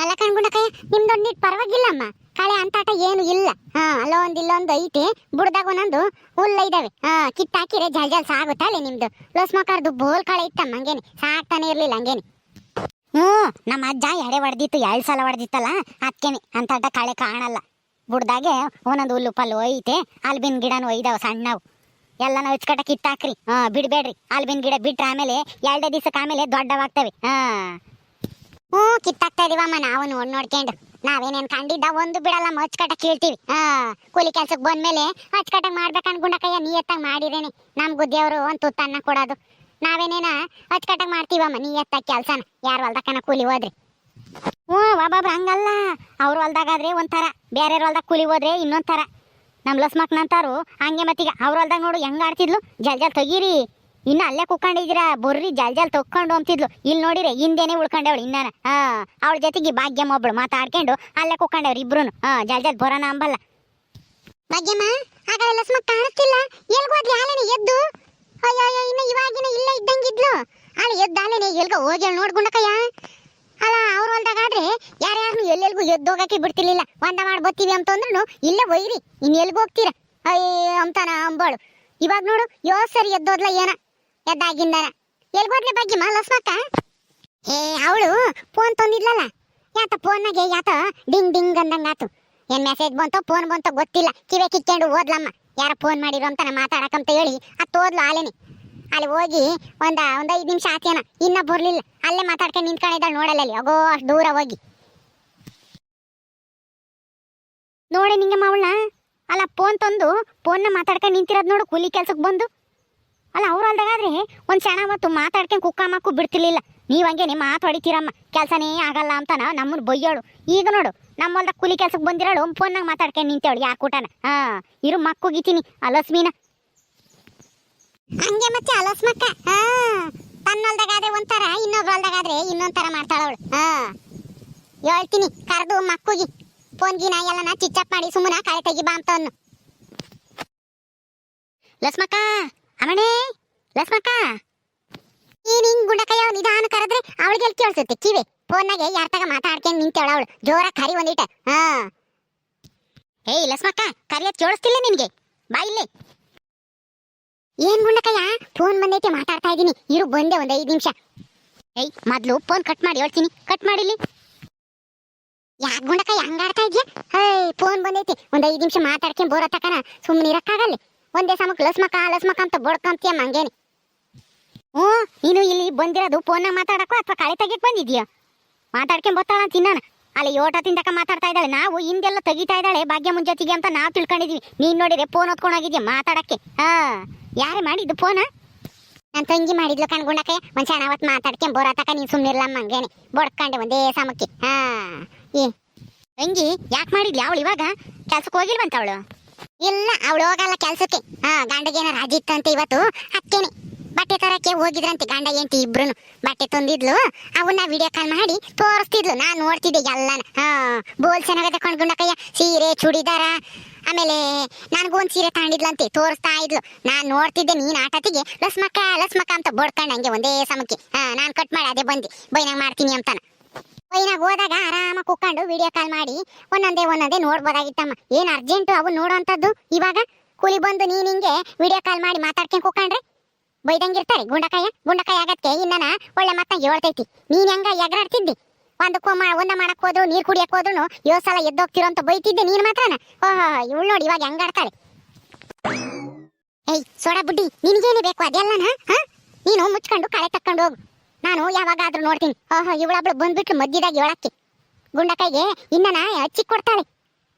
ಅಲ್ಲ ಕಣ್ಗುಂಡಕಯ್ಯ ನಿಮ್ದೊಂದಿಟ್ ಪರವಾಗಿಲ್ಲಮ್ಮ. ಕಳೆ ಅಂತಾಟ ಏನು ಇಲ್ಲ. ಅಲ್ಲೊಂದ್ ಇಲ್ಲೊಂದು ಐತೆ, ಬುಡ್ದಾಗ ಒಂದೊಂದು ಹುಲ್ಲ ಇದಾವೆ. ಕಿತ್ತಾಕಿರೆ ಜಲ್ ಸಾಗುತ್ತಲ್ಲ ನಿಮ್ದು. ಲೋಸ್ ಮಕಾರ್ದು ಬೋಲ್ ಕಳೆ ಇತ್ತಮ್ಮ, ಹಂಗೇನೆ ಸಾಕ್ತಾನೆ ಇರ್ಲಿಲ್ಲ ಹಂಗೇನೆ. ನಮ್ಮ ಅಜ್ಜ ಎಡೆ ಹೊಡೆದಿತ್ತು, 2 ಸಲ ಹೊಡೆದಿತ್ತಲ್ಲ, ಅದಕ್ಕೇನೆ ಅಂತಾಟ ಕಳೆ ಕಾಣಲ್ಲ. ಬುಡ್ದಾಗೆ ಒಂದೊಂದು ಹುಲ್ಲು ಪಲ್ಲು ಐತೆ, ಆಲ್ಬಿನ್ ಗಿಡನೂ ಒಯ್ದಾವ ಸಣ್ಣವು. ಎಲ್ಲನೂ ಹಚ್ಕಟ ಕಿತ್ತಾಕ್ರಿ, ಬಿಡ್ಬೇಡ್ರಿ. ಆಲ್ಬಿನ್ ಗಿಡ ಬಿಟ್ರೆ ಆಮೇಲೆ 2 ದಿವಸಕ್ಕೆ ಆಮೇಲೆ ದೊಡ್ಡವಾಗ್ತವೆ. ಕಿತ್ತಾಕ್ತಾ ಇದೀವಮ್ಮ ನಾವು ನೋಡ್ಕೊಂಡು. ನಾವೇನೇನ್ ಕಂಡಿದ್ದ ಒಂದು ಬಿಡಲ್ಲ, ಹಚ್ಕಟ ಕೀಳ್ತೀವಿ. ಕೂಲಿ ಕೆಲ್ಸಕ್ಕೆ ಬಂದ್ಮೇಲೆ ಹಚ್ಕಟಾಗ ಮಾಡ್ಬೇಕು ಅನ್ಗುಂಡಕಯ್ಯ, ನೀಯತ್ತಾಗ ಮಾಡಿರೇನೆ ನಮ್ಗೂ ದೇವ್ರು ಒಂದು ತುತ್ತ ಅನ್ನ ಕೊಡೋದು. ನಾವೇನೇನ ಹಚ್ಕಟಾಗ ಮಾಡ್ತೀವಮ್ಮ ನೀಯತ್ತಾಗ ಕೆಲ್ಸನ, ಯಾರು ಹೊಲ್ದಕ್ಕನ ಕೂಲಿ ಹೋದ್ರಿ. ಒಬ್ಬೊಬ್ರು ಹಂಗಲ್ಲ, ಅವ್ರ ಹೊಲ್ದಾಗಾದ್ರೆ ಒಂಥರ, ಬೇರೆ ಹೊಲ್ದಾಗ ಕೂಲಿ ಹೋದ್ರೆ ಇನ್ನೊಂದ್ ಥರ. ನಮ್ಮ ಲಸ್ಮಕ್ನಂತಾರು ಹಂಗೆ. ಮತ್ತೀಗ ಅವ್ರ ಹೊಲ್ದಾಗ ನೋಡು ಹೆಂಗ ಆಡ್ತಿದ್ಲು, ಜಲ್ ತೆಗೀರಿ, ಇನ್ನು ಅಲ್ಲೇ ಕುಕ್ಕೊಂಡಿದ್ದೀರಾ ಬರ್ರಿ ಜಲ್ ತೊಕ್ಕೊಂಡು ಅಂತಿದ್ಲು. ಇಲ್ಲಿ ನೋಡಿರೆ ಹಿಂದೇನೆ ಉಳ್ಕೊಂಡವಳು ಇನ್ನಾನ. ಅವಳ ಜೊತೆಗೆ ಭಾಗ್ಯಮ್ಮ ಒಬ್ಳು ಮಾತಾಡ್ಕೊಂಡು ಅಲ್ಲೇ ಕುಕ್ಕೊಂಡವ್ರು ಇಬ್ರು. ಜಲ್ ಬರೋಣ ಅಂಬಲ್ಲ. ಭಾಗ್ಯಮ್ಮ ಆಗಲ್ಲ ಲಸ್ಮಕ್ ಕಾಣಿಸ್ತಿಲ್ಲ, ಎಲ್ಗೋದ್ಲಿ ಆಲೇನೆ ಎದ್ದು? ಅಯ್ಯೋ ಇನ್ನು ಇವಾಗಿನ ಇಲ್ಲ ಇದ್ದಂಗಿದ್ಲು. ಅಲ್ಲಿ ಎದ್ದು ಆಲೇನೆ ಎಲ್ಗ ಹೋಗಿ ನೋಡ್ಗುಂಡಕಯ್ಯ. ಅಲ್ಲ ಅವ್ರ ಹೊಲ್ದಾಗಾದ್ರೆ ಯಾರ್ಯಾರನು ಎಲ್ಲೆಲ್ಗೂ ಎದ್ದೋಗಕ್ಕೆ ಬಿಡ್ತಿರ್ಲಿಲ್ಲ. ಒಂದ ಮಾಡಿ ಬತ್ತೀವಿ ಅಂತಂದ್ರು ಇಲ್ಲೇ ಒಯ್ರಿ, ಇನ್ ಎಲ್ಗ ಹೋಗ್ತೀರ ಅಂತಾನ ಅಂಬಾಳು. ಇವಾಗ ನೋಡು ಸರಿ ಎದ್ದೋದ್ಲ ಏನ ಎದ್ದಾಗಿಂದಾನ. ಎಲ್ಗೋದ್ಲೆ ಭಾಗ್ಯಮ್ಮ ಲಸ್ಮಕ್ಕ? ಅವಳು ಫೋನ್ ತಂದಿದ್ಲಲ್ಲ, ಯಾತ ಫೋನ್ನಾಗೆ ಯಾತ ಡಿಂಗ್ ಡಿಂಗ್ ಅಂದಂಗಾತು. ಏನ್ ಮೆಸೇಜ್ ಬಂತೋ ಫೋನ್ ಬಂತೋ ಗೊತ್ತಿಲ್ಲ, ಕಿವೆ ಕಿಕ್ಕೊಂಡು ಓದ್ಲಮ್ಮ. ಯಾರ ಫೋನ್ ಮಾಡಿರೋ ಅಂತಾನ ಮಾತಾಡಕಂತ ಹೇಳಿ ಓದ್ಲು ಆಲೇನೆ. ಅಲ್ಲಿ ಹೋಗಿ ಒಂದ್ 5 ನಿಮಿಷ ಆತೇನ, ಇನ್ನ ಬರ್ಲಿಲ್ಲ. ಅಲ್ಲೇ ಮಾತಾಡ್ಕೊಂಡು ನಿಂತ್ಕೊಂಡಿದ್ದಾಳೆ ನೋಡಲ್ಲ, ಅಲ್ಲಿ ಅಗೋ ಅಷ್ಟು ದೂರ ಹೋಗಿ ನೋಡಿ ನಿಂಗಮ್ಮ ಅವಳನ್ನ. ಅಲ್ಲ ಫೋನ್ ತಂದು ಫೋನ್ನ ಮಾತಾಡ್ಕೊಂಡು ನಿಂತಿರೋದು ನೋಡು ಕೂಲಿ ಕೆಲ್ಸಕ್ಕೆ ಬಂದು. ಅಲ್ಲ ಅವ್ರ ಹೊಲ್ದಾಗಾದ್ರೆ ಒಂದು ಕ್ಷಣ ಹೊತ್ತು ಮಾತಾಡ್ಕೊಂಡು ಕುಕ್ಕಮ್ಮಕ್ಕೂ ಬಿಡ್ತಿರ್ಲಿಲ್ಲ. ನೀವು ಹಂಗೇನೆ ಮಾತಾಡಿತೀರಮ್ಮ, ಕೆಲಸನೇ ಆಗಲ್ಲ ಅಂತಾನ ನಮ್ಮನ್ನು ಬೈಯೋಳು. ಈಗ ನೋಡು ನಮ್ಮ ಹೊಲ್ದಾಗ ಕೂಲಿ ಕೆಲ್ಸಕ್ಕೆ ಬಂದಿರೋಳು ಫೋನ್ನಾಗ ಮಾತಾಡ್ಕೊಂಡು ನಿಂತೇವಳು. ಯಾಕೆ ಕೂಟನ ಇರು ಮಕ್ಕುಗಿತೀನಿ ಅಲಸ್ಮೀನ ಹಂಗೆ. ಮತ್ತೆ ಅಲಸ್ಮಕ್ಕ ತನ್ನ ಹೊಲ್ದಾಗಾದ್ರೆ ಒಂಥರ, ಇನ್ನೊಬ್ರ ಹೊಲ್ದಾಗಾದ್ರೆ ಇನ್ನೊಂಥರ ಮಾಡ್ತಾಳವಳು. ಹೇಳ್ತೀನಿ ಕರೆದು ಮಕ್ಕುಗಿ ಫೋನ್ಗಿನ ಎಲ್ಲನ ಚಿಚ್ಚಪ್ ಮಾಡಿ ಸುಮ್ಮನ ಕಳೆ ತೆಗಿ ಬಾ ಅಂತ ಅನ್ನು. ಲಸ್ಮಕ್ಕ ಅಮಣೆ ಲಸ್ಮಕ್ಕ, ನೀನ್ ಹಿಂಗ್ ಗುಂಡಕಯ್ಯ ನಿಧಾನ ಕರೆದ್ರೆ ಅವಳಿಗೆ ಎಲ್ಲಿ ಕೇಳಿಸುತ್ತೆ ಕಿವಿ. ಫೋನ್ನಾಗೆ ಯಾರ್ತಾಗ ಮಾತಾಡ್ಕೊಂಡು ನಿಂತೇಳ ಅವಳು. ಜೋರ ಕರಿ ಒಂದಿಟ. ಏಯ್ ಲಸ್ಮಕ್ಕ, ಕರಿಯೋದ್ ಕೇಳಿಸ್ತಿಲ್ಲ ನಿನ್ಗೆ? ಬಾ ಇಲ್ಲೇ. ಏನ್ ಗುಂಡಕಯ್ಯ ಫೋನ್ ಬಂದೈತೆ ಮಾತಾಡ್ತಾ ಇದ್ದೀನಿ, ಇರು ಬಂದೆ ಒಂದ್ 5 ನಿಮಿಷ. ಏಯ್ ಮೊದ್ಲು ಫೋನ್ ಕಟ್ ಮಾಡಿ ಹೇಳ್ತೀನಿ, ಕಟ್ ಮಾಡಿಲಿ. ಯಾಕೆ ಗುಂಡಕಯ್ಯ ಹಂಗಾಡ್ತಾ ಇದ್ಯಾ? ಫೋನ್ ಬಂದೈತಿ, ಒಂದ್ 5 ನಿಮಿಷ ಮಾತಾಡ್ಕೊಂಡು ಬೋರ ತಕನ ಸುಮ್ಮನೆ ಇರಕ್ಕಾಗಲ್ಲ. ಒಂದೇ ಸಮಕ್ಕೆ ಲಸ್ಮಕ್ಕ ಲಸ್ಮಕ್ಕ ಅಂತ ಬಡ್ಕಂತೀಯ ಮಂಗೇನೆ. ನೀನು ಇಲ್ಲಿ ಬಂದಿರೋದು ಫೋನ್ನಾಗ ಮಾತಾಡಕ್ಕೋ ಅಥವಾ ಕಳೆ ತೆಗಿಯಕ್ ಬಂದಿದ್ಯಾ? ಮಾತಾಡ್ಕೊಂಡ್ ಬರ್ತಾಳ ಅಂತ ತಿನ್ನಾನ. ಅಲ್ಲಿ ಓಟ ತಿಂದಕ ಮಾತಾಡ್ತಾ ಇದ್ದಾಳೆ. ನಾವು ಹಿಂದೆಲ್ಲ ತೆಗಿತಾ ಇದ್ದಾಳೆ ಭಾಗ್ಯ ಮುಂಜಾತಿಗೆ ಅಂತ ನಾವು ತಿಳ್ಕೊಂಡಿದ್ವಿ. ನೀನ್ ನೋಡಿದ್ರೆ ಫೋನ್ ಹೊತ್ಕೊಂಡೋಗಿದ್ಯಾ ಮಾತಾಡಕ್ಕೆ. ಯಾರೇ ಮಾಡಿದ್ದು ಫೋನ? ನನ್ನ ತಂಗಿ ಮಾಡಿದ್ಲು ಕಣ್ಗುಂಡಕ್ಕೆ. ಒಂದ್ ಕ್ಷಣ ಅವತ್ತು ಮಾತಾಡ್ಕೊಂಡ್ ಬೋರ ತಕ ನೀನ್ ಸುಮ್ಮನಿರ್ಲ ಮಂಗೇನೆ ಬಡ್ಕೊಂಡೆ ಒಂದೇ ಸಮಕ್ಕೆ. ತಂಗಿ ಯಾಕೆ ಮಾಡಿದ್ಲಿ? ಅವಳು ಇವಾಗ ಕೆಲ್ಸಕ್ಕೆ ಹೋಗಿಲ್ವಂತ ಅವಳು? ಇಲ್ಲ ಅವಳು ಹೋಗಲ್ಲ ಕೆಲ್ಸಕ್ಕೆ. ಗಂಡಗೇನ ರಾಜಿ ಇತ್ತಂತೆ ಇವತ್ತು, ಅದಕ್ಕೇನೆ ಬಟ್ಟೆ ತರಕ್ಕೆ ಹೋಗಿದ್ರಂತೆ ಗಂಡ ಎಂಟಿ ಇಬ್ರು. ಬಟ್ಟೆ ತಂದಿದ್ಲು, ಅವನ್ನ ವಿಡಿಯೋ ಕಾಲ್ ಮಾಡಿ ತೋರಿಸ್ತಿದ್ಲು. ನಾನ್ ನೋಡ್ತಿದ್ದೆ ಎಲ್ಲಾನ. ಬೋಲ್ ಚೆನ್ನಾಗದ ಕಣ್ಗುಂಡಕಯ್ಯ, ಸೀರೆ ಚೂಡಿದಾರ, ಆಮೇಲೆ ನನ್ಗೊಂದ್ ಸೀರೆ ತಗೊಂಡಿದ್ಲಂತೆ ತೋರಿಸ್ತಾ ಇದ್ಲು. ನಾನ್ ನೋಡ್ತಿದ್ದೆ. ನೀನ್ ಆಟತಿಗೆ ಲಸ್ಮಕ್ಕ ಲಸ್ಮಕ್ಕ ಅಂತ ಬಡ್ಕೊಂಡ್ ಹಂಗೆ ಒಂದೇ ಸಮಕ್ಕೆ. ನಾನ್ ಕಟ್ ಮಾಡಿ ಅದೇ ಬಂದಿ ಬೈನಾಗ ಮಾಡ್ತೀನಿ ಅಂತಾನ. ಬೈನಾಗ ಹೋದಾಗ ಆರಾಮ ಕುಕ್ಕೊಂಡು ವಿಡಿಯೋ ಕಾಲ್ ಮಾಡಿ ಒಂದೊಂದೇ ನೋಡ್ಬೋದಾಗಿತ್ತಮ್ಮ. ಏನ್ ಅರ್ಜೆಂಟು ಅವು ನೋಡೋಂಥದ್ದು? ಇವಾಗ ಕೂಲಿ ಬಂದು ನೀನ್ ಹಿಂಗೆ ವಿಡಿಯೋ ಕಾಲ್ ಮಾಡಿ ಮಾತಾಡ್ಕೊಂಡ್ ಕುಕ್ಕೊಂಡ್ರೆ ಬೈದಂಗಿರ್ತಾರೆ. ಗುಂಡಕಾಯ ಆಗತ್ತೆ ಇನ್ನನ ಒಳ್ಳೆ ಮತ್ತ ಹೇಳ್ತೈತಿ. ನೀನ್ ಹೆಂಗ ಎಗರಾಡ್ತಿದ್ದಿ? ಒಂದ ಮಾಡಕ್ ಹೋದ್ರು ನೀರ್ ಕುಡಿಯಕ್ ಹೋದ್ರು 7 ಸಲ ಎದ್ದೋಗ್ತಿರೋ ಅಂತ ಬೈತಿದ್ದೆ. ನೀನ್ ಮಾತ್ರನ ಇವಳು ನೋಡಿ ಇವಾಗ ಹೆಂಗಾಡ್ತಾಳೆ. ಏಯ್ ಸೋಡಾ ಬುಡ್ಡಿ, ನಿನ್ಗೇನೆ ಬೇಕು ಅದೆಲ್ಲನ? ನೀನು ಮುಚ್ಕೊಂಡು ಕಳೆ ತಕ್ಕೊಂಡು ಹೋಗು, ನಾನು ಯಾವಾಗಾದ್ರೂ ನೋಡ್ತೀನಿ. ಇವಳೊಬ್ಳು ಬಂದ್ಬಿಟ್ಲು ಮಧ್ಯದಾಗ ಹೇಳಕ್ಕೆ. ಗುಂಡಕಾಯಿಗೆ ಇನ್ನನ ಹಚ್ಚಿ ಕೊಡ್ತಾಳೆ.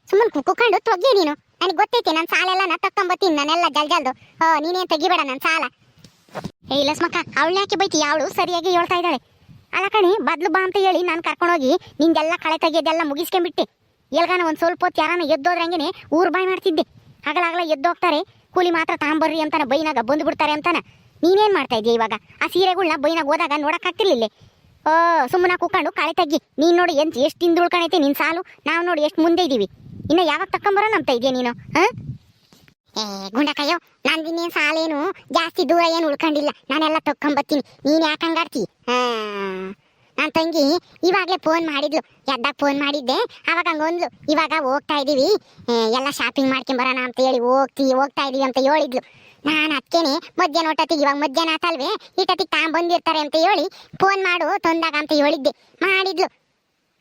ಸುಮ್ಮನೆ ಕುಕ್ಕೊಂಡು ತೊಗ್ಗೆ ನೀನು. ನನಗೆ ಗೊತ್ತೈತಿ ನನ್ನ ಸಾಲೆಲ್ಲ ನಾ ತಕ್ಕೊಂಬತ್ತೀನಿ ನಾನೆಲ್ಲ ಜಲ್ದು. ನೀನೇನ್ ತೆಗಿಬೇಡ ನನ್ನ ಸಾಲ. ಏಯ್ ಲಸ್ಮಕ್ಕ, ಅವಳನ್ನ ಯಾಕೆ ಬೈತಿ? ಅವಳು ಸರಿಯಾಗಿ ಹೇಳ್ತಾ ಇದ್ದಾಳೆ. ಅಲ್ಲ ಕಣಿ, ಬದ್ಲು ಬಾ ಅಂತ ಹೇಳಿ ನಾನು ಕರ್ಕೊಂಡೋಗಿ ನಿಂದೆಲ್ಲ ಕಳೆ ತೆಗಿಯೋದೆಲ್ಲ ಮುಗಿಸ್ಕೊಂಡ್ಬಿಟ್ಟೆ. ಎಲ್ಗಾನ ಒಂದ್ ಸ್ವಲ್ಪ ಹೊತ್ತು ಯಾರನ್ನ ಎದ್ದೋದ್ರಂಗೆನೆ ಊರ್ ಬಾಯ್ ಮಾಡ್ತಿದ್ದೆ. ಹಗಲಾಗಲ ಎದ್ದೋಗ್ತಾರೆ, ಕೂಲಿ ಮಾತ್ರ ತಾಂಬರ್ರಿ ಅಂತಾನ ಬೈನಾಗ ಬಂದ್ಬಿಡ್ತಾರೆ ಅಂತಾನ. ನೀನೇನ್ ಮಾಡ್ತಾ ಇದೀಯ ಇವಾಗ? ಆ ಸೀರೆಗಳ್ನ ಬೈನಾಗ ಹೋದಾಗ ನೋಡಕ್ ಆಗ್ತಿರ್ಲಿಲ್ಲ. ಸುಮ್ಮನ ಕುಕ್ಕೊಂಡು ಕಳೆ ತಗ್ಗಿ. ನೀನ್ ನೋಡಿ ಎಷ್ಟು ಹಿಂದ್ ಉಳ್ಕೊಂಡೈತಿ ನಿನ್ ಸಾಲು. ನಾವು ನೋಡಿ ಎಷ್ಟು ಮುಂದೆ ಇದೀವಿ. ಇನ್ನ ಯಾವಾಗ ತಕ್ಕೊಂಬರೋಣ ಅಂತ ಇದೆಯಾ ನೀನು? ಗುಂಡಕಯ್ಯೋ, ನಂದಿನ್ನೇನ್ ಸಾಲೇನು ಜಾಸ್ತಿ ದೂರ ಏನು ಉಳ್ಕೊಂಡಿಲ್ಲ. ನಾನೆಲ್ಲ ತಕ್ಕೊಂಬತ್ತೀನಿ. ನೀನ್ ಯಾಕೆ ಹಂಗಾಡ್ತಿ? ನನ್ನ ತಂಗಿ ಇವಾಗಲೇ ಫೋನ್ ಮಾಡಿದ್ಲು, ಎದ್ದಾಗ ಫೋನ್ ಮಾಡಿದ್ದೆ. ಅವಾಗ ಹಂಗೊಂದ್ಲು, ಇವಾಗ ಹೋಗ್ತಾ ಇದೀವಿ ಎಲ್ಲ ಶಾಪಿಂಗ್ ಮಾಡ್ಕೊಂಬರೋಣ ಅಂತ ಹೇಳಿ ಹೋಗ್ತಾ ಇದೀವಿ ಅಂತ ಹೇಳಿದ್ಲು. ನಾನು ಅದಕ್ಕೇನೆ ಮಧ್ಯಾಹ್ನ ಹೊಟ್ಟತಿಗೆ, ಇವಾಗ ಮಧ್ಯಾಹ್ನ ಆತಲ್ವೇ, ಇಟ್ಟತಿಗೆ ಬಂದಿರ್ತಾರೆ ಅಂತ ಹೇಳಿ ಫೋನ್ ಮಾಡು ತಂದಾಗ ಅಂತ ಹೇಳಿದ್ದೆ. ಮಾಡಿದ್ಲು.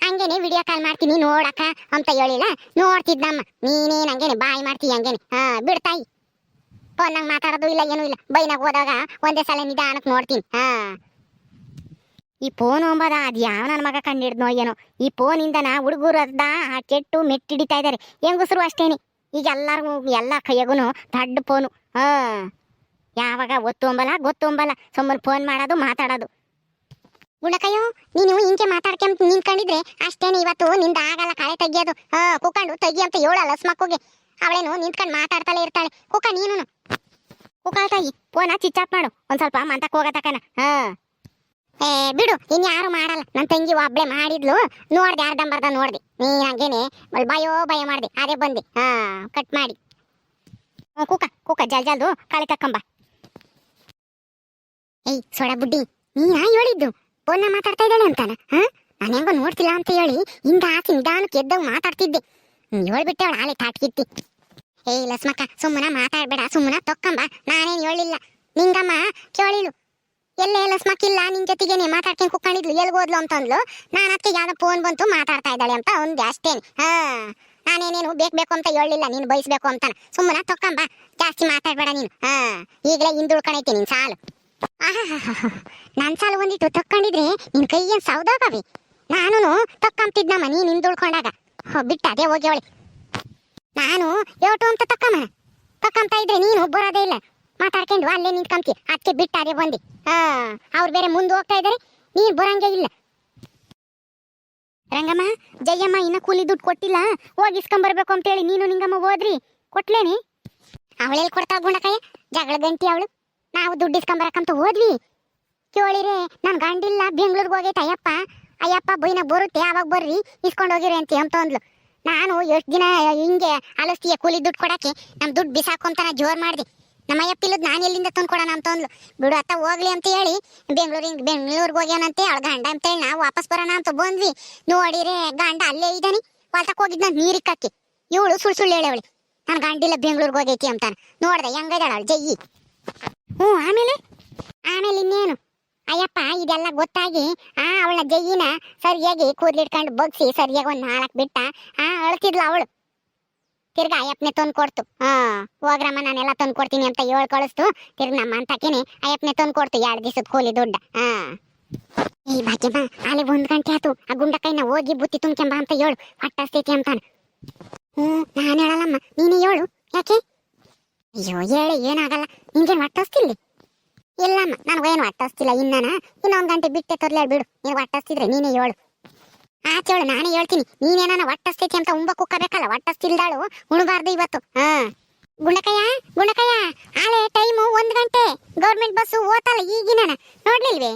ಹಂಗೇನೆ ವಿಡಿಯೋ ಕಾಲ್ ಮಾಡ್ತೀನಿ ನೋಡಕ್ಕ ಅಂತ ಹೇಳಿಲ್ಲ, ನೋಡ್ತಿದ್ದಮ್ಮ. ನೀನೇನು ಹಂಗೇನೆ ಬಾಯಿ ಮಾಡ್ತೀಯ ಹಂಗೇನೆ. ಬಿಡ್ತಾಯಿ ಫೋನ್ನಾಗ ಮಾತಾಡೋದು ಇಲ್ಲ, ಏನೂ ಇಲ್ಲ. ಬೈನಾಗ ಹೋದಾಗ ಒಂದೇ ಸಲ ನಿಧಾನಕ್ಕೆ ನೋಡ್ತೀನಿ. ಈ ಫೋನ್ ಅಂಬದ ಅದು ಯಾವ ನನ್ನ ಮಗ ಕಂಡಿಡ್ದೋ ಏನೋ. ಈ ಫೋನಿಂದನ ಹುಡುಗರು ಅರ್ಧ ಕೆಟ್ಟು ಮೆಟ್ಟಿಡಿತಾ ಇದ್ದಾರೆ, ಹೆಂಗಸರು ಅಷ್ಟೇನೆ. ಈಗ ಎಲ್ಲರಿಗೂ ಎಲ್ಲ ಕೈಯಾಗೂ ದೊಡ್ಡ ಫೋನು. ಯಾವಾಗ ಗೊತ್ತುಂಬಲ್ಲ ಸುಮ್ಮನೆ ಫೋನ್ ಮಾಡೋದು ಮಾತಾಡೋದು. ಗುಣಕಯ್ಯೋ, ನೀನು ಹಿಂಗೆ ಮಾತಾಡ್ಕೊಂತ ನಿಂತ್ಕೊಂಡಿದ್ರೆ ಅಷ್ಟೇನೆ. ಇವತ್ತು ನಿಂದ ಆಗಲ್ಲ ಕಳೆ ತೆಗಿಯೋದು. ಕುಕ್ಕಂಡು ತೆಗಿ ಅಂತ ಹೇಳಲ್ಲ ಸ್ಮಕ್ಕೋಗೆ. ಅವಳೇನು ನಿಂತ್ಕೊಂಡು ಮಾತಾಡ್ತಲೇ ಇರ್ತಾಳೆ. ಕುಕ್ಕ ನೀನು ಕುಕ್ಕಾತಾಯಿ ಫೋನ ಚಿಚ್ಚಾಪ್ ಮಾಡು, ಒಂದ್ ಸ್ವಲ್ಪ ಮಂತಕ್ಕೆ ಹೋಗತಕ್ಕನ. ಬಿಡು, ಇನ್ಯಾರು ಮಾಡಲ್ಲ. ನನ್ನ ತಂಗಿ ಒಬ್ಳೆ ಮಾಡಿದ್ಲು, ನೋಡ್ದೆ, ಅರ್ಧಂಬರ್ಧ ನೋಡ್ದೆ. ನೀನ್ ಹಂಗೇನೆ ಭಯ ಮಾಡ್ದೆ, ಅದೇ ಬಂದೆ ಕಟ್ ಮಾಡಿ. ಕುಕ್ಕ ಜಲ್ದು ಕಳೆ ತಕ್ಕಂಬ. ಏಯ್ ಸೊಡ ಬುಡ್ಡಿ, ನೀನಾ ಹೇಳಿದ್ದು ಫೋನ್ನ ಮಾತಾಡ್ತಾ ಇದ್ದಾಳೆ ಅಂತಾನ? ನಾನು ಹೆಂಗೋ ನೋಡ್ತಿಲ್ಲ ಅಂತ ಹೇಳಿ ಹಿಂದ ಆಸಿ ನಿಧಾನಕ್ಕೆ ಎದ್ದಾಗ ಮಾತಾಡ್ತಿದ್ದೆ. ಹೇಳ್ಬಿಟ್ಟೆ ಅವಳು ಆಲೆ ತಾಟ್ಕಿತ್ತಿ. ಏಯ್ ಲಸ್ಮಕ್ಕ, ಸುಮ್ಮನ ಮಾತಾಡ್ಬೇಡ, ಸುಮ್ಮನ ತೊಕ್ಕಂಬ. ನಾನೇನು ಹೇಳಿಲ್ಲ, ನಿಂಗಮ್ಮ ಕೇಳಿಳು. ಎಲ್ಲೇ ಲಸ್ಮಕ್ಕಿಲ್ಲ, ನಿನ್ ಜೊತೆಗೇನೆ ಮಾತಾಡ್ಕೊಂಡು ಕುಕ್ಕೊಂಡಿದ್ಲು, ಎಲ್ಗೋದ್ಲು ಅಂತಂದ್ಲು. ನಾನು ಅದಕ್ಕೆ ಯಾವ್ದೋ ಫೋನ್ ಬಂತು ಮಾತಾಡ್ತಾ ಇದ್ದಾಳೆ ಅಂತ ಒಂದೇ ಅಷ್ಟೇನೆ. ನಾನೇನೇನು ಬೇಕು ಅಂತ ಹೇಳಿಲ್ಲ, ನೀನು ಬಯಸ್ಬೇಕು ಅಂತಾನ. ಸುಮ್ಮನ ತೊಕ್ಕಂಬ, ಜಾಸ್ತಿ ಮಾತಾಡ್ಬೇಡ ನೀನು. ಈಗಲೇ ಹಿಂದುಳ್ಕೊಂಡೈತಿ ನಿನ್ ಸಾಲು. ನನ್ ಸಾಲು ಒಂದಿಟ್ಟು ತಕ್ಕೊಂಡಿದ್ರೆ ನಿನ್ ಕೈ ಏನ್ ಸೌದಾಗವಿ. ನಾನು ತಕ್ಕಂತಿದ್ನಮ್ಮ, ನೀನ್ ಹಿಂದುಳ್ಕೊಂಡಾಗ ಬಿಟ್ಟ ಅದೇ ಹೋಗಿ ಅವಳಿ. ನಾನು ಯೋಟು ಅಂತ ತಕ್ಕಂತ ಇದ್ರೆ ನೀನು ಬರೋದೇ ಇಲ್ಲ, ಮಾತಾಡ್ಕೊಂಡು ಅಲ್ಲೇ ನಿಂತ್ಕೊಂತಿ. ಅದಕ್ಕೆ ಬಿಟ್ಟ ಅದೇ ಬಂದಿ. ಅವ್ರು ಬೇರೆ ಮುಂದೆ ಹೋಗ್ತಾ ಇದಾರೆ, ನೀನ್ ಬರಂಗೇ ಇಲ್ಲ. ರಂಗಮ್ಮ, ಜಯಮ್ಮ ಇನ್ನ ಕೂಲಿ ದುಡ್ಡು ಕೊಟ್ಟಿಲ್ಲ, ಹೋಗಿಸ್ಕೊಂಬರ್ಬೇಕು ಅಂತೇಳಿ ನೀನು ನಿಂಗಮ್ಮ ಹೋದ್ರಿ, ಕೊಟ್ಲೇನಿ? ಅವಳೆಲ್ಲಿ ಕೊಡ್ತಾ ಗುಂಡಕಾಯ, ಜಗಳ ಗಂಟಿ ಅವಳು. ನಾವು ದುಡ್ಡು ಇಸ್ಕೊಂಬರಕ್ಕಂತ ಹೋದ್ವಿ. ಕೇಳಿರೆ ನನ್ ಗಂಡಿಲ್ಲ, ಬೆಂಗ್ಳೂರ್ಗೆ ಹೋಗೈತೆ ಅಯ್ಯಪ್ಪ ಬೈನಾಗ ಬರುತ್ತೆ, ಅವಾಗ ಬರ್ರಿ ಇಸ್ಕೊಂಡು ಹೋಗಿರಿ ಅಂತ ಅಂದ್ಲು. ನಾನು ಎಷ್ಟು ದಿನ ಹಿಂಗೆ ಆಲೋಸ್ತೀಯ ಕೂಲಿ ದುಡ್ಡು ಕೊಡಕ್ಕೆ, ನಮ್ ದುಡ್ಡು ಬಿಸಾಕೊಂತಾನ ಜೋರ್ ಮಾಡ್ದೆ. ನಮ್ಮ ಅಯ್ಯಪ್ಪ ಇಲ್ಲದ್ ನಾನು ಎಲ್ಲಿಂದ ತಂದು ಕೊಡೋಣ ಅಂತ ಅಂದ್ಲು. ಬಿಡು ಅತ್ತ ಹೋಗ್ಲಿ ಅಂತ ಹೇಳಿ ಬೆಂಗ್ಳೂರ್ಗೆ ಹೋಗ್ಯಾನಂತೆ ಅವಳ ಗಂಡ ಅಂತೇಳಿ ನಾವು ವಾಪಸ್ ಬರೋಣ ಅಂತ ಬಂದ್ವಿ. ನೋಡಿರೆ ಗಂಡ ಅಲ್ಲೇ ಇದ್ದಾನೆ, ಹೊಲ್ತಕ್ಕೆ ಹೋಗಿದ್ನ ನೀರಿಕ್ಕಕ್ಕೆ. ಇವಳು ಸುಳ್ಳು ಹೇಳವಳಿ, ನನ್ನ ಗಂಡಿಲ್ಲ ಬೆಂಗ್ಳೂರ್ಗೆ ಹೋಗೈತಿ ಅಂತಾನ. ನೋಡ್ದೆ ಹೆಂಗದಾಳ ಅವಳು ಜಯ್ಯಿ. ಆಮೇಲೆ ಇನ್ನೇನು ಅಯ್ಯಪ್ಪ ಇದೆಲ್ಲ ಗೊತ್ತಾಗಿ ಅವಳ ಜಯ್ಯಿನ ಸರಿಯಾಗಿ ಕೂದ್ಲಿಟ್ಕೊಂಡು ಬಗ್ಸಿ ಸರಿಯಾಗಿ ಒಂದ್ 4 ಬಿಟ್ಟ ಅಳ್ತಿದ್ಲು ಅವಳು. ತಿರ್ಗಾ ಅಯ್ಯಪ್ಪನೆ ತಂದು ಕೊಡ್ತು. ಹೋಗ್ರಮ್ಮ ನಾನೆಲ್ಲ ತಂದು ಕೊಡ್ತೀನಿ ಅಂತ ಹೇಳಿ ಕಳಿಸ್ತು. ತಿರ್ಗ ನಮ್ಮ ಅಂತಕೇನೆ ಅಯ್ಯಪ್ಪನೆ ತಂದು ಕೊಡ್ತು 2 ದಿವಸದ ಕೂಲಿ ದುಡ್ಡ. ಈ ಭಾಗ್ಯಮ್ಮ ಅಲ್ಲಿ 1 ಗಂಟೆ ಆಯ್ತು, ಆ ಗುಂಡಕೈನ ಹೋಗಿ ಬುತ್ತಿ ತುಂಬ್ಕೆಂಬ ಅಂತ ಹೇಳು, ಹೊಟ್ಟಸ್ತೈತಿ ಅಂತಾನ. ನಾನು ಹೇಳಲ್ಲಮ್ಮ, ನೀನೇ ಹೇಳು. ಯಾಕೆ? ಅಯ್ಯೋ ಹೇಳಿ ಏನಾಗಲ್ಲ, ನಿಂಗೇನು ಹೊಟ್ಟಸ್ತಿಲ್ಲಿ? ಇಲ್ಲಮ್ಮ, ನನಗೇನು ಹೊಟ್ಟಸ್ತಿಲ್ಲ. ಇನ್ನೊಂದು ಗಂಟೆ ಬಿಟ್ಟೆ ತರ್ಲಿ ಬಿಡು. ನೀನು ಹೊಟ್ಟಸ್ತಿದ್ರೆ ನೀನೇ ಹೇಳು. ಆಚೇಳು, ನಾನೇ ಹೇಳ್ತೀನಿ. ನೀನೇನ ಹೊಟ್ಟಸ್ತೈತಿ ಅಂತ ಉಂಬ ಕುಕ್ಕಬೇಕಲ್ಲ, ಹೊಟ್ಟಸ್ತಿಲ್ದಾಳು ಉಣಬಾರ್ದು ಇವತ್ತು. ಗುಂಡಕಯ್ಯ ಆಲೆ ಟೈಮು 1 ಗಂಟೆ. ಗೌರ್ಮೆಂಟ್ ಬಸ್ಸು ಓತಲ್ಲ ಈಗಿನ, ನೋಡ್ಲಿಲ್ವೇ?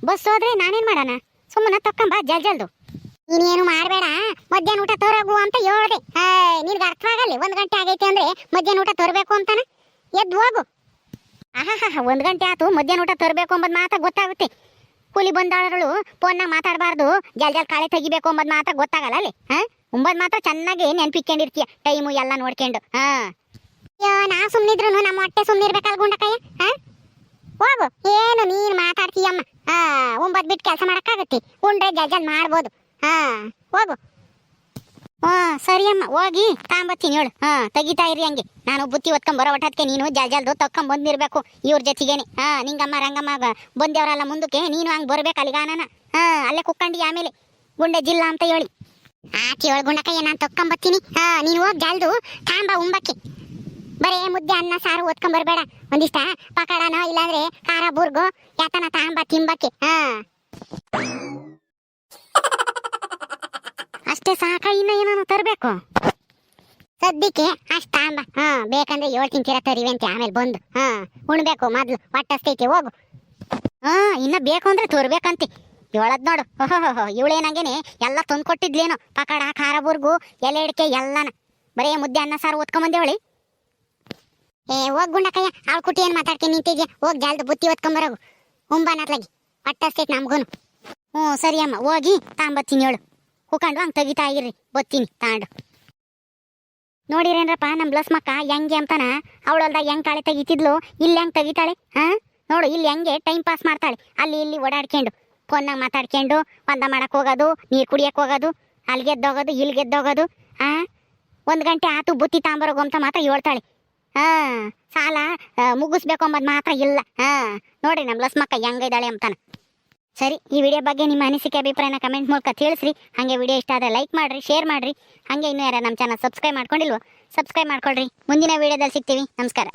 ಬಸ್ ಹೋದ್ರೆ ನಾನೇನ್ ಮಾಡೋಣ? ಸುಮ್ಮನೆ ತಕ್ಕಂಬ ಜಲ್ದು. ನೀನೇನು ಮಾಡಬೇಡ, ಮಧ್ಯಾಹ್ನ ಊಟ ತರೋಗು ಅಂತ ಹೇಳ್ದೆ. ನಿನ್ಗೆ ಅರ್ಥವಾಗಲ್ಲ, 1 ಗಂಟೆ ಆಗೈತೆ ಅಂದ್ರೆ ಮಧ್ಯಾಹ್ನ ಊಟ ತರಬೇಕು ಅಂತಾನ. ಎದ್ದು ಹೋಗು. 1 ಗಂಟೆ ಆಯ್ತು, ಮಧ್ಯಾಹ್ನ ಊಟ ತರಬೇಕು ಅಂಬದ್ ಮಾತಾ ಗೊತ್ತಾಗುತ್ತೆ. ಕೂಲಿ ಬಂದಾಳಗಳು ಫೋನ್ನಾಗ ಮಾತಾಡಬಾರ್ದು, ಜಲ್ ಕಾಳೆ ತೆಗಿಬೇಕು ಅಂಬದ್ ಮಾತಾ ಗೊತ್ತಾಗಲ್ಲ ಅಲ್ಲಿ. ಉಂಬದ್ ಮಾತ್ರ ಚೆನ್ನಾಗಿ ನೆನ್ಪಿಕ್ಕೊಂಡಿರ್ತೀಯ, ಟೈಮು ಎಲ್ಲ ನೋಡ್ಕೊಂಡು. ಅಯ್ಯೋ, ನಾ ಸುಮ್ನಿದ್ರು ನಮ್ಮ ಹೊಟ್ಟೆ ಸುಮ್ನಿರ್ಬೇಕಲ್ಲ ಗುಂಡಕಯ್ಯ. ಹೋಗು, ಏನು ನೀನ್ ಮಾತಾಡ್ತೀಯಮ್ಮ. ಉಂಬದ್ ಬಿಟ್ಟು ಕೆಲಸ ಮಾಡಕ್ಕಾಗತ್ತೆ, ಉಂಡ್ರೆ ಜಲ್ ಮಾಡ್ಬೋದು. ಹೋಗು. ಸರಿ ಅಮ್ಮ, ಹೋಗಿ ತಾಂಬತ್ತೀನಿ ಹೇಳು. ತೆಗಿತಾ ಇರಿ ಹಂಗೆ. ನಾನು ಬುತ್ತಿ ಹೊತ್ಕೊಂಡ್ ಬರೋ ಒಟ್ಟಕ್ಕೆ ನೀನು ಜಲ್ದು ತಕ್ಕೊಂಡ್ ಬಂದಿರ್ಬೇಕು ಇವ್ರ ಜೊತೆಗೇನೆ. ನಿಂಗಮ್ಮ ರಂಗಮ್ಮ ಬಂದೇವ್ರಲ್ಲ ಮುಂದಕ್ಕೆ, ನೀನು ಹಂಗೆ ಬರ್ಬೇಕು ಅಲ್ಲಿಗಾನ. ಅಲ್ಲೇ ಕುಕ್ಕಂಡಿ ಆಮೇಲೆ ಗುಂಡೆ ಜಿಲ್ಲ ಅಂತ ಹೇಳಿ. ಕೇಳು ಗುಂಡಕಯ್ಯ, ನಾನು ತಕ್ಕೊಂಬತ್ತೀನಿ. ನೀನು ಹೋಗಿ ಜಲ್ದು ತಾಂಬ ಉಂಬಕ್ಕೆ. ಬರೇ ಮುದ್ದೆ ಅನ್ನ ಸಾರು ಓದ್ಕೊಂಡ್ ಬರ್ಬೇಡ, ಒಂದಿಷ್ಟ ಪಕಡನೋ ಇಲ್ಲಾಂದ್ರೆ ಖಾರ ಬೂರ್ಗೋ ಯಾತನ ತಾಂಬ ತಿಂಬಕ್ಕೆ. ಅಷ್ಟೇ ಸಾಕ, ಇನ್ನ ಏನಾನು ತರಬೇಕು? ಸದ್ಯಕ್ಕೆ ಅಷ್ಟ ತಾಂಬ. ಬೇಕಂದ್ರೆ 7 ತಿಂತೀರ ತರಿವೆ ಅಂತ ಆಮೇಲೆ ಬಂದು ಉಣ್ಬೇಕು. ಮೊದ್ಲು ಹೊಟ್ಟಸ್ತೈತಿ, ಹೋಗು. ಇನ್ನ ಬೇಕು ಅಂದ್ರೆ ತೋರ್ಬೇಕಂತಿ ಹೇಳದ್ ನೋಡು. ಇವಳೇನಂಗೇನೆ ಎಲ್ಲ ತಂದು ಕೊಟ್ಟಿದ್ಲೇನೋ, ಪಕಡ ಖಾರ ಬೂರ್ಗು ಎಲೆ ಅಡಿಕೆ ಎಲ್ಲನ. ಬರೇ ಮುದ್ದೆ ಅನ್ನ ಸಾರು ಓದ್ಕೊಂಬಂದೇವಳಿ. ಹೋಗ್ ಗುಂಡಕಯ್ಯ, ಅವಳು ಕುಟಿ ಏನ್ ಮಾತಾಡ್ತೀನಿ ನಿಂತಿದ್ಯಾ? ಹೋಗಿ ಜಲ್ದು ಬುತ್ತಿ ಓದ್ಕೊಂಬರೋಗು. ಉಂಬಾನತ್ಲಾಗಿ ಹೊಟ್ಟಸ್ತೈತಿ ನಮ್ಗೂನು. ಹ್ಞೂ ಸರಿ ಅಮ್ಮ ಹೋಗಿ ತಾಂಬತ್ತೀನಿ ಹೇಳು ಹುಕೊಂಡು ಹಂಗೆ ತೆಗಿತಾ ಇರ್ರಿ ಬತ್ತೀನಿ ತಾಂಡು ನೋಡಿರೇನ್ರಪ್ಪ ನಮ್ಮ ಬ್ಲಸ್ಮಕ್ಕ ಹೆಂಗೆ ಅಂತಾನ ಅವಳಲ್ದ ಹೆಂಗೆ ಕಾಳೆ ತೆಗಿತಿದ್ಲು ಇಲ್ಲಿ ಹೆಂಗೆ ತೆಗಿತಾಳೆ ಹಾಂ ನೋಡು ಇಲ್ಲಿ ಹೆಂಗೆ ಟೈಮ್ ಪಾಸ್ ಮಾಡ್ತಾಳೆ ಅಲ್ಲಿ ಇಲ್ಲಿ ಓಡಾಡ್ಕೊಂಡು ಫೋನ್ನಾಗ ಮಾತಾಡ್ಕೊಂಡು ಒಂದ ಮಾಡಕ್ಕೆ ಹೋಗೋದು ನೀರು ಕುಡಿಯಕ್ಕೆ ಹೋಗೋದು ಅಲ್ಲಿ ಗೆದ್ದೋಗೋದು ಇಲ್ಲಿ ಗೆದ್ದೋಗೋದು ಹಾಂ 1 ಗಂಟೆ ಆತು ಬುತ್ತಿ ತಾಂಬರೋಗು ಅಂತ ಮಾತ್ರ ಹೇಳ್ತಾಳೆ ಹಾಂ ಸಾಲ ಮುಗಿಸ್ಬೇಕು ಅಂಬದು ಮಾತ್ರ ಇಲ್ಲ ಹಾಂ ನೋಡ್ರಿ ನಮ್ಮ ಬ್ಲಸ್ಮಕ್ಕ ಹೆಂಗಿದ್ದಾಳೆ ಅಂತಾನ ಸರಿ ಈ ವಿಡಿಯೋ ಬಗ್ಗೆ ನಿಮ್ಮ ಅನಿಸಿಕೆ ಅಭಿಪ್ರಾಯನ ಕಮೆಂಟ್ ಮೂಲಕ ತಿಳಿಸ್ರಿ ಹಾಗೆ ವಿಡಿಯೋ ಇಷ್ಟ ಆದರೆ ಲೈಕ್ ಮಾಡಿರಿ ಶೇರ್ ಮಾಡಿರಿ ಹಾಗೆ ಇನ್ನೂ ಯಾರು ನಮ್ಮ ಚಾನಲ್ ಸಬ್ಸ್ಕ್ರೈಬ್ ಮಾಡ್ಕೊಂಡಿಲ್ವೋ ಸಬ್ಸ್ಕ್ರೈಬ್ ಮಾಡ್ಕೊಳ್ರಿ ಮುಂದಿನ ವಿಡಿಯೋದಲ್ಲಿ ಸಿಗ್ತೀವಿ ನಮಸ್ಕಾರ